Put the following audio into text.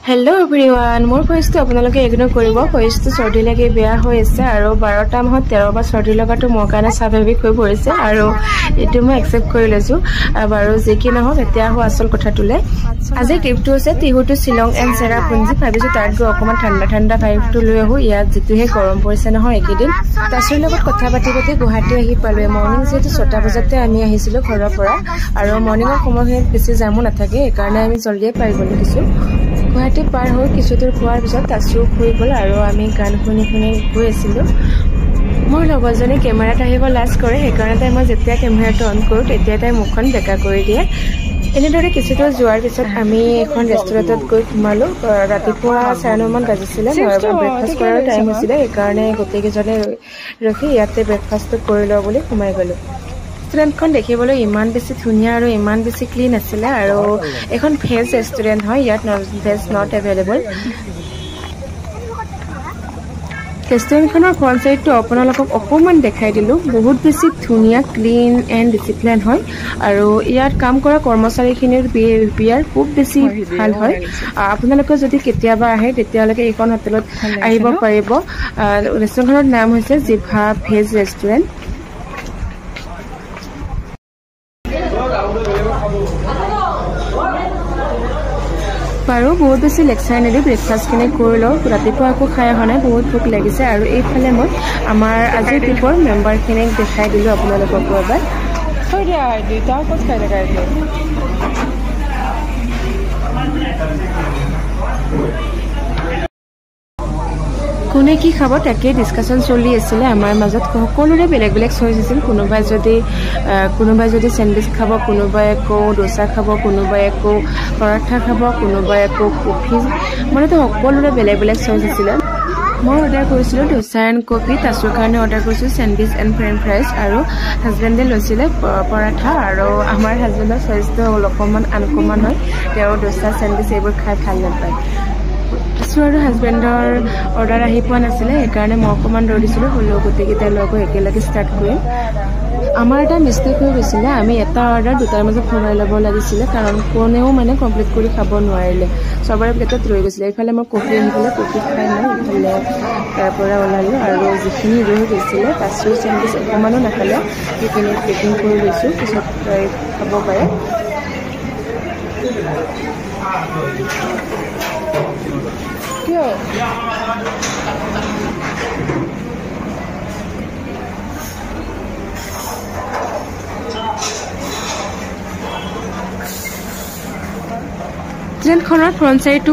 Hello everyone, more voice to আপোনালোকে ignore কৰিব voice to সৰ্দি লাগি বেয়া হৈ আছে আৰু 12টা মাহত 13 বাৰ সৰ্দি লগাটো মোৰ কাৰণে স্বাভাৱিক হৈ পৰিছে আৰু এটো মই একচেপ্ট কৰি লৈছো আৰু যে কি নহওক এতিয়া হো আসল কথাটোলে আজি ট্ৰিপটো আছে তিহুটো শিলং এণ্ড চেৰাপুঞ্জি ভাবিছো তাত গৈ অকমান ঠাণ্ডা ঠাণ্ডা ভাইবটো লৈ আহো ইয়াত যেতুহে গৰম পৰিছে নহয় একেদিন তাছৰ লগত কথা পাতি গুৱাহাটী আহি পালো মৰ্নিং যেটো 6টা বজাতে আমি আহিছিলো ঘৰৰ পৰা আৰু মৰ্নিংৰ সময়ত বেছি জামো নাথাকে কাৰণ আমি জলদিয়ে পাই গলো কিছু গুৱাহাটী পাৰ হৈ কিছু দূৰ পোৱাৰ পিছত তাছু হৈ গ'ল আৰু আমি গান শুনি গৈ আছিলো মোৰ লগৰজনে কেমেৰাত আহিব লাজ কৰে সেইকাৰণে মই যেতিয়া কেমেৰাটো অন কৰো তেতিয়া তাই মুখখন বেকা কৰি দিয়ে এনেদৰে কিছু দূৰ যোৱাৰ পিছত আমি এখন ৰেষ্টুৰেণ্টত গৈ সোমালো ৰাতিপুৱা 9:30 মান বাজিছিলে ব্ৰেকফাষ্ট কৰাৰ টাইম হৈছিলে সেইকাৰণে গোটেইকেইজনে ৰখি ইয়াতে ব্ৰেকফাষ্টটো কৰি লওঁ বুলি সোমাই গলো ৰেষ্টুৰেণ্টখন দেখিবলৈ ইমান বেছি ধুনীয়া আৰু ইমান বেছি ক্লিন আছিল আৰু এখন ভেজ ৰেষ্টুৰেণ্ট হয় ইয়াত ভেজ নট এভেইলেবল ৰেষ্টুৰেণ্টখনৰ ফ্ৰণ্ট সাইডটো আপোনালোকক অকমান দেখাই দিলো বহুত বেছি ধুনীয়া ক্লিন এণ্ড ডিসিপ্লিন হয় আৰু ইয়াত কাম কৰা কৰ্মচাৰীখিনিৰ বিহেভিয়াৰ খুব বেছি ভাল হয় আপোনালোকে যদি কেতিয়াবা আহে তেতিয়ালৈকে এইখন হোটেলত আহিব পাৰিব ৰেষ্টুৰেণ্টখনৰ নাম হৈছে জিভা ভেজ ৰেষ্টুৰেণ্ট পাৰো বহুত বেছি লেকচাৰ নেদি ব্ৰেকফাষ্টখিনি কৰি লওঁ ৰাতিপুৱা আকৌ খাই অহা নাই বহুত ভোক লাগিছে আৰু এইফালে মই আমাৰ আজিৰ ট্ৰিপৰ মেম্বাৰখিনিক দেখাই দিলোঁ আপোনালোকক এবাৰ হয় দিয়া দুটা ক'ত খাই থকা কোনে কি খাব তাকে ডিসকাশন চলি আছিলে আমাৰ মাজত সকলোৰে বেলেগ বেলেগ চইচ আছিল কোনোবাই যদি স্যান্ডউইচ খাব কোনোবাই আকৌ ডোসা খাব কোনোবাই আকৌ পৰাঠা খাব কোনোবাই আকৌ কফি মানে তো সকলোৰে বেলেগ বেলেগ চইচ আছিল মই অৰ্ডাৰ কৰিছিলো ডোসা এণ্ড কফি তাছৰ কাৰণে অৰ্ডাৰ কৰিছিলো স্যান্ডউইচ এণ্ড ফ্ৰেঞ্চ ফ্ৰাইজ আৰু হাজবেণ্ডে লৈছিলে পৰাঠা আৰু আমাৰ হাজবেণ্ডৰ চইচটো অলপমান আনকমন হয় তেওঁ ডোসা স্যান্ডউইচ এইবোৰ খাই ভাল নাপায় আৰু হাজবেণ্ডৰ অৰ্ডাৰ আহি পোৱা নাছিলে সেইকাৰণে মই অকমান ৰৈ দিছিলো হলেও গোটেইকেইটাৰ লগত একেলগে ষ্টাৰ্ট কৰিম আমাৰ এটা মিষ্টেক হৈ গৈছিলে আমি এটা অৰ্ডাৰ দুটাৰ মাজত ভৰাই ল'ব লাগিছিলে কাৰণ কোনেও মানে কমপ্লিট কৰি খাব নোৱাৰিলে সবৰে প্লেটত ৰৈ গৈছিলে এইফালে মই কফি আহিলে কফি খাই মই ইফালে তাৰ পৰা ওলালো আৰু যিখিনি ৰৈ গৈছিলে তাছু চেণ্ডউইচ অকমানো নাখালে সেইখিনি পেকিং কৰি লৈছো পিছত খাব পাৰে ট্ৰেইনখনৰ ফ্ৰণ্ট সাইডটো